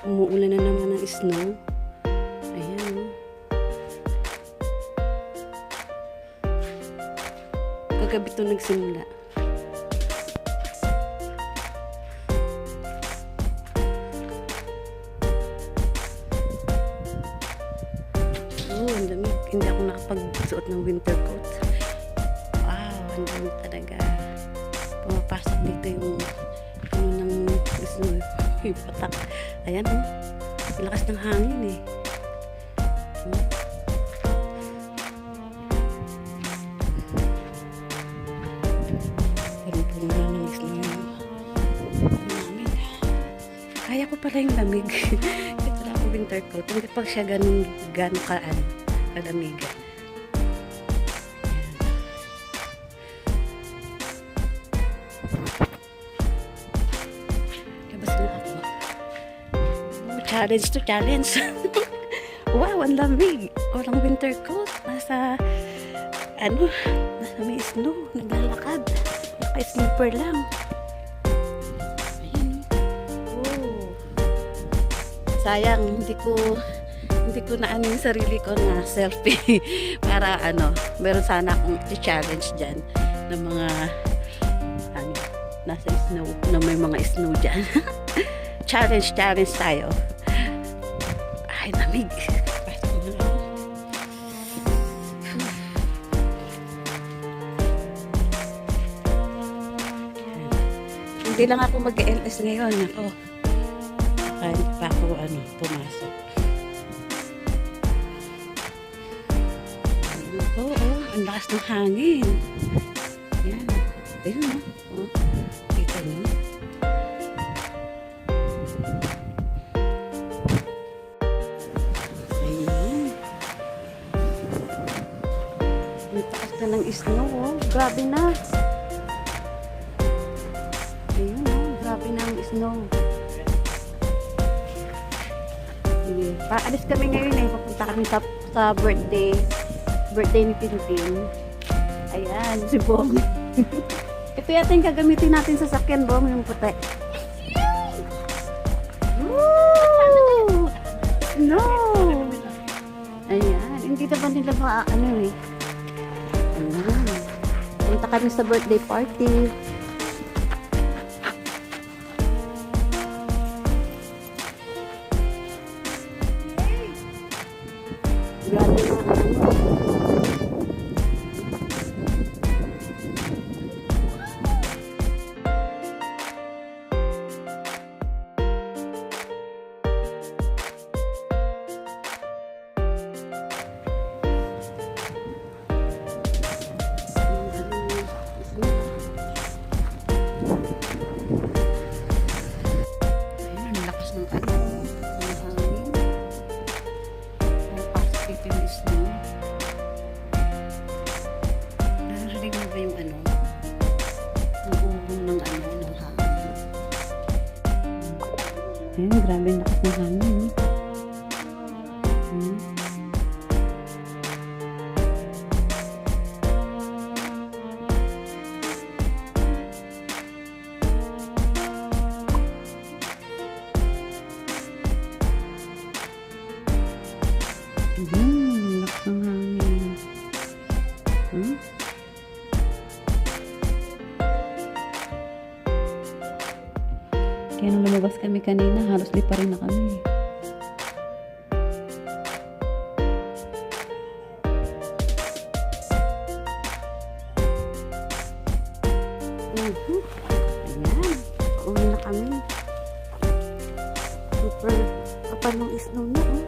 Umuulan na naman ng snow. Ayan. Kagabi ito nagsimula. Oh, ang dami. Hindi ako nakapagsuot ng winter coat. Wow, ang dami talaga. Pumapasok dito yung ng snow. Yung patak. Ayan, oh. Lakas ng hangin, eh. Parang na ng snow. Lamig. Kaya ko pala yung lamig. Ito lang ako winter coat. Hindi pa siya ganun kalamig. Challenge to challenge. Wow, ang lamig. Walang winter coat. Nasa may snow. Naglalakad. Naka-slipper lang. Ayan. Oh. Sayang, hindi ko na yung sarili ko na selfie. Para meron sana akong i-challenge dyan ng mga nasa snow, na may mga snow dyan. Challenge tayo. Ay, lamig. Hindi lang ako mag-LS ngayon. Ako, hindi pa ako pumasok. Oo, ang lakas ng hangin. Yan. Ayun, oh. Kita niyo. Ng snow, oh. Grabe na. Ayun, oh. Grabe na ang snow. Paalis kami ngayon, eh. Papunta kami sa birthday ni Tintin. Ayan, si Bong. Ito yata yung gagamitin natin sa sakyan, Bong, yung puti. Woo! Snow! Ayan, hindi naman nila eh. Punta kami sa birthday party. Grabe na Ayan, grabe ang lakas ng hangin. Lakas ng hangin. Kaya nung lumabas kami kanina, halos di pa rin na kami. Ayan, uwi na kami. Super kapal ng snow na, oh.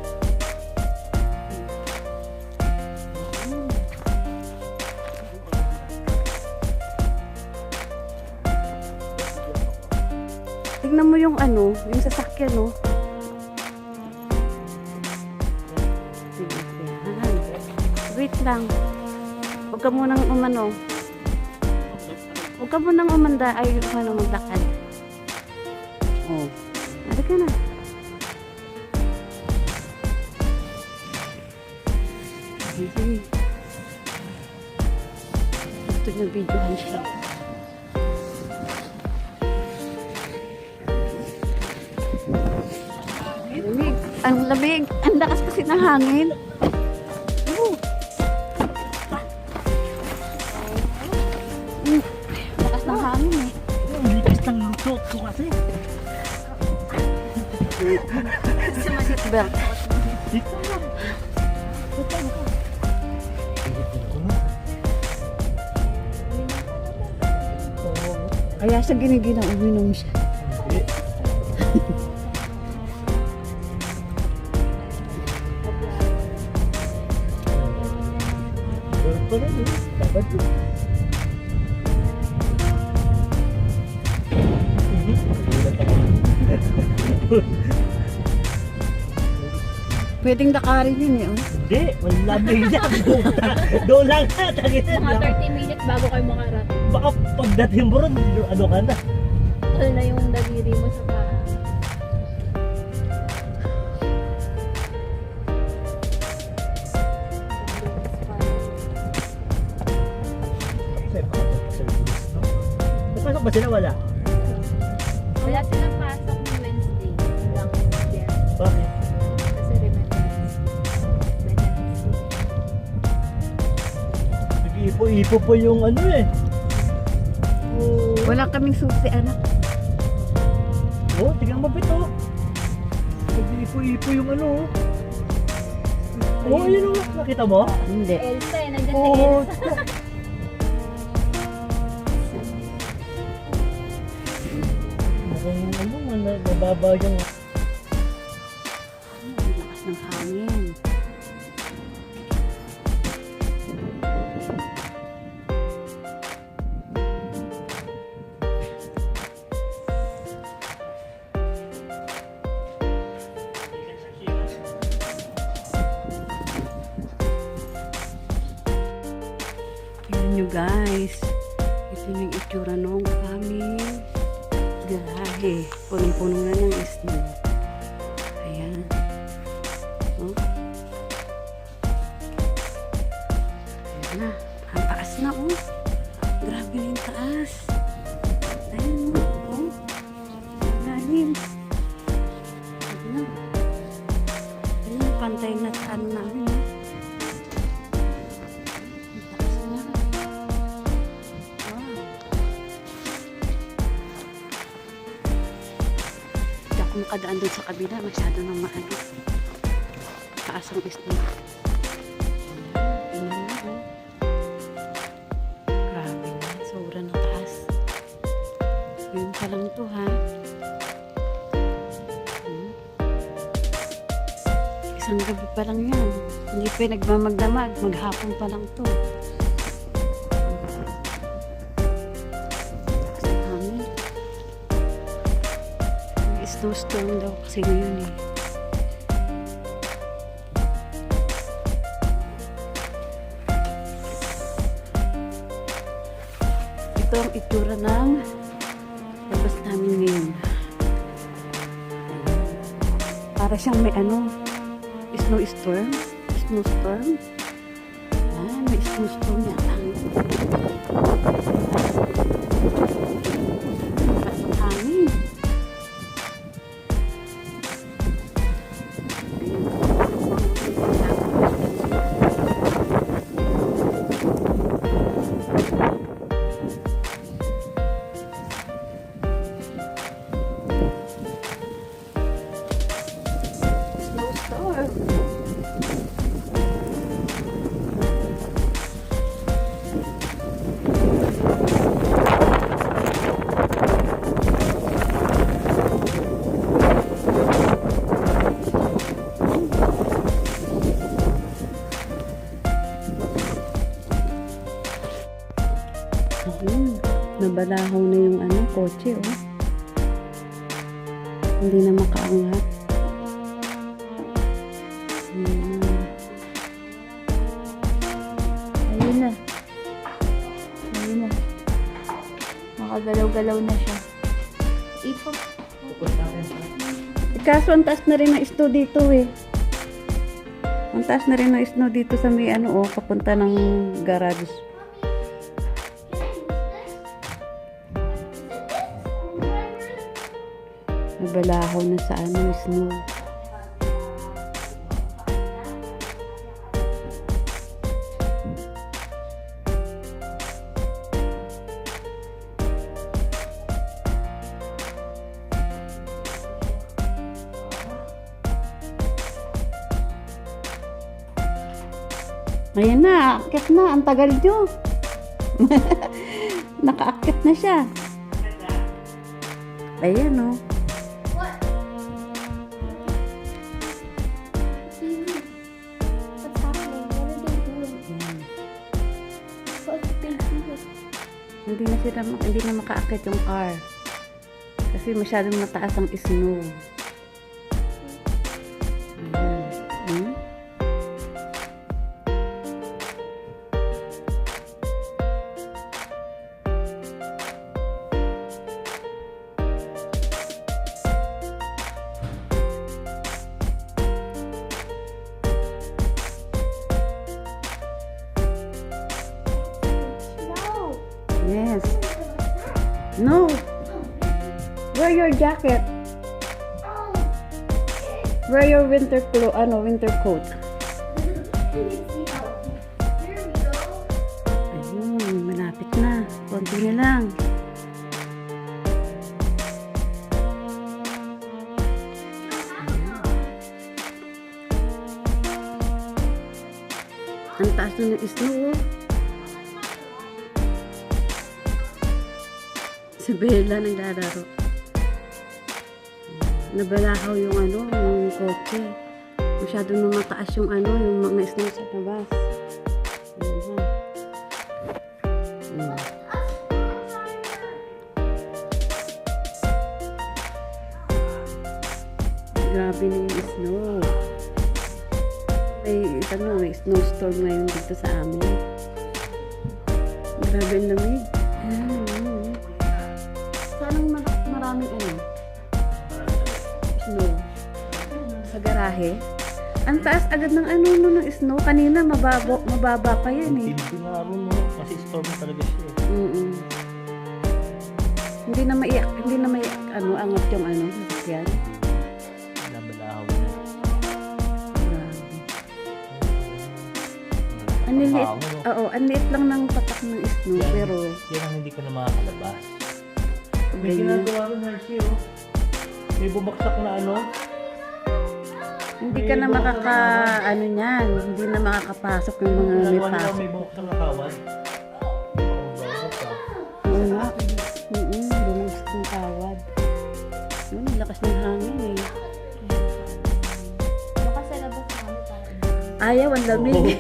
Tignan mo yung yung sasakyan, no? Wait lang. Huwag ka munang Huwag ka munang umanda. Ay, maglakad. Oh. Ari ka na. Ito na videohan siya. Ang lamig. Ang lakas kasi ng hangin. Lakas ng hangin eh. Ang likas ng suot ko kasi. Seatbelt. Kaya sa giniginaw, uminom siya. Pwedeng lakarin yun eh. Oh. Hindi, wala bigla. Doon lang na. Mga 30 minutes bago kayo makarating. Baka pagdating mo ron, ano ka na? Tol na yung daliri mo sa paa. Napasok ba sila? Wala. Wala silang pasok ng Wednesday. Lang yan. Bakit? Kasi remembrance. Veterans Day. Nag-iipo-ipo po yung ano eh. Wala kaming susi, anak. Oh, tingnan mo bito. Nag-iipo-ipo yung ano. Oh, yun o. Nakita mo? Hindi. Elsa eh. Nandiyan si Oo. Elsa. Mukhang ano, mababa yung... Ang lakas ng hangin. Tignan nyo guys. Ito yung itsura nung aming garahe. Punong-puno na ng snow. Ayan. Oh. Ayan na. Ang taas na oh. Grabe yung taas. Ayan oh. Lalim. Ayan na. Ayan, pantay na sa ano namin. Ang taas na. Wow. Hindi ako makadaan doon sa kabila. Masyado nang maano. Taas ang snow. Tingnan mo, oh. Grabe na. Sobra na taas. Yun pa lang to ha. Hmm. Isang gabi pa lang yan. Hindi pa nagmamagdamag. Maghapon pa lang to. Taas ang hangin. Snowstorm daw kasi ngayon eh. Ito ang itsura ng labas namin ngayon. Para siyang may ano, snowstorm. Snowstorm. Ah, may snowstorm yata. Lakas ng hangin. Snowstorm. Nabalahaw na yung ano, kotse oh. Hindi na makaangat. Ayun na. Ayun na. Makagalaw-galaw na siya. Ipo. Kaso ang taas na rin ng snow dito eh. Ang taas na rin ng snow dito sa may ano oh, papunta ng garage. Nabalahaw na sa ano, snow. Ayan na, aakyat na. Ang tagal nyo. Nakaakyat na siya. Ayan, oh. What? What's happening? What are they doing? Ayan. What's they doing? Hindi na makaakyat yung car. Kasi masyadong mataas ang snow. Ayan. Hmm? No. Yes. No. Wear your jacket. Wear your winter coat. Ayun, malapit na. Konti na lang. Ang taas na ng snow, oh. Si Bella naglalaro. Nabalahaw yung yung kotse. Masyado na mataas yung yung mga snow sa labas. Ayan na. Grabe na yung snow. May snowstorm ngayon dito sa amin. Grabe ang lamig. Sanang maraming snow sa garahe. Ang taas agad ng ng snow. Kanina mababa pa yan eh. Hindi nga rin mo. Kasi storm talaga siya eh. Hindi na maiyak angat yung sasakyan. Nabalahaw na. Grabe. Ang liit, ang liit lang ng patak ng snow, Yan. pero Yan ang hindi ka na makakalabas. May ganyan. ginagawa rin, Hershey, oh. May bumagsak na Hindi ka na hindi na makakapasok yung mga may Ginagawa nila, pasok. may bumagsak na kawad. Oo nga. Bumagsak ng kawad. Yun, ang lakas ng hangin eh. Baka sa labas namin para Ayaw, ang lamig.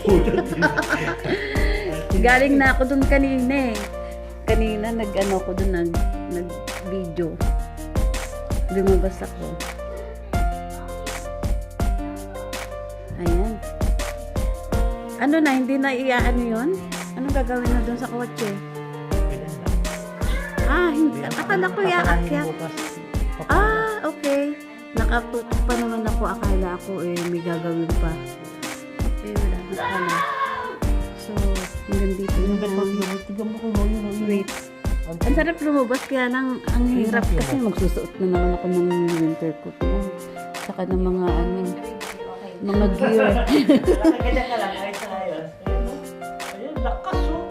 Galing na ako dun kanina eh. Kanina ko dun, nag-video. Lumabas ako. Ayan. Hindi na yun? Anong gagawin na dun sa kotse? Hindi. Akala ko iaakyat. Okay. Nakatutok pa naman ako. Akala ko may gagawin pa. Okay, wala na pala. So, hanggang dito na lang. Wait. Ang sarap lumabas kaya lang ang hirap kasi magsusuot na naman ako ng winter coat na. Saka ng mga mga gear. Ganyan ka lang, ayos na ayos. Ayun, lakas oh.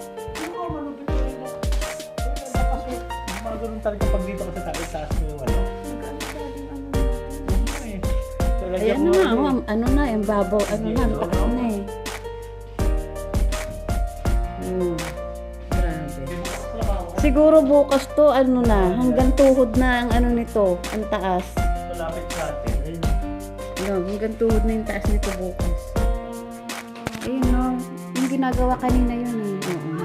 Lakas oh. Magano'n talaga pag dito ka sa taas mo yung Ayan na, yung babaw, ang takas na eh. Grabe. Siguro bukas to, hanggang tuhod na ang nito, ang taas. Malapit sa atin. Hanggang tuhod na yung taas nito bukas. Ayun yung ginagawa kanina yun eh. Oo.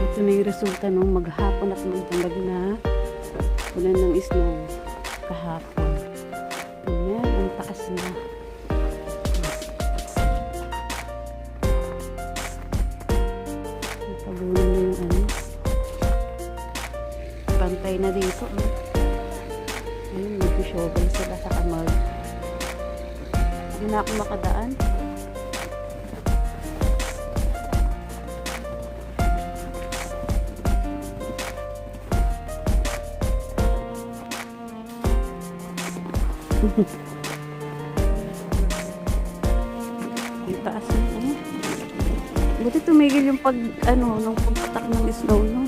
Ito na yung resulta nung maghapon at magdamag na ulan ng snow kahapon. Ayan, ang taas na. Natabunan na yung pantay na dito. Ayun, mag-shovel sila sa kamag. Hindi na ako makadaan. tumigil yung nung pagpatak ng snow, no?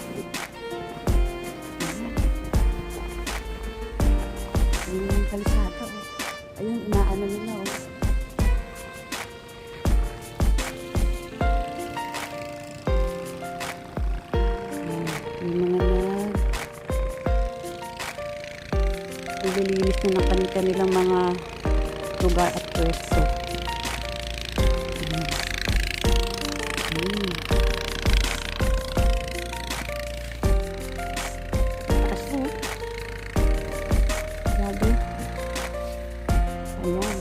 Ayun yung kalsada, oh. Ayun, inaano nila, oh. Yung mga naglilinis na ng kanilang mga lugar at pwesto. Taas na, oh. Grabe. Ayan.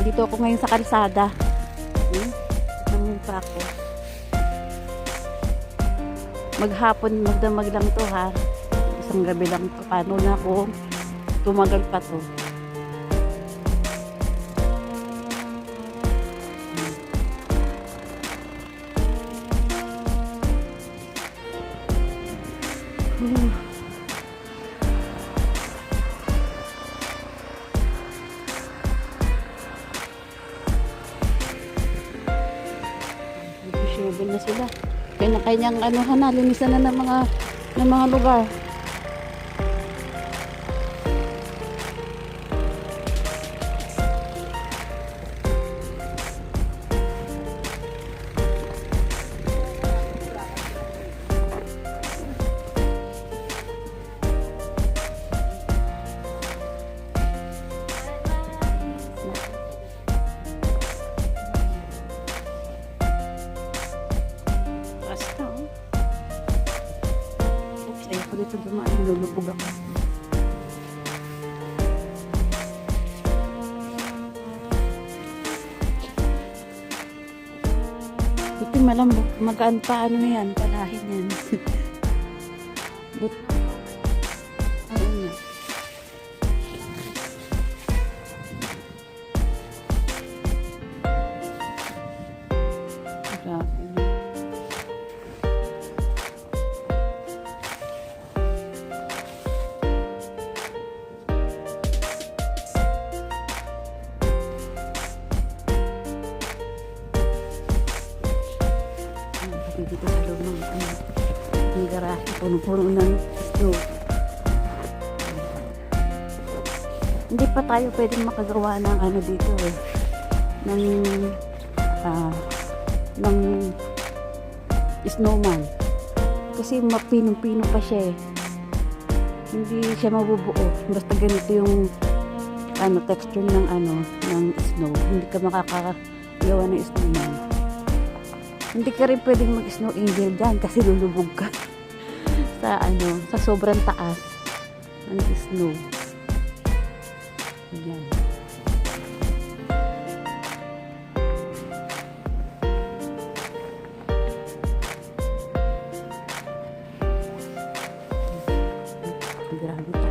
Dito ako ngayon sa kalsada. Namun pa ako. Maghapon, magdamag lang to, ha. Isang gabi lang to. Paano na ako tumagal pa to. Shovel na sila. Kanya-kanyang linisan na ng mga lugar. Basta, oh. Oops, ayoko dito dumaan. Lulubog ako. Buti malambot. Magaan pa yan. Palahin yan. Ayun yan. Grabe. Dito sa loob ng garahe, puno-puno ng snow. Hindi pa tayo pwedeng makagawa ng dito ng snowman kasi mapinong-pino pa siya, hindi siya mabubuo basta ganito yung texture ng snow. Hindi ka makakagawa ng snowman. Hindi ka rin pwedeng mag-snow angel dyan kasi lulubog ka sa sobrang taas ng snow. Ayan. Grabe.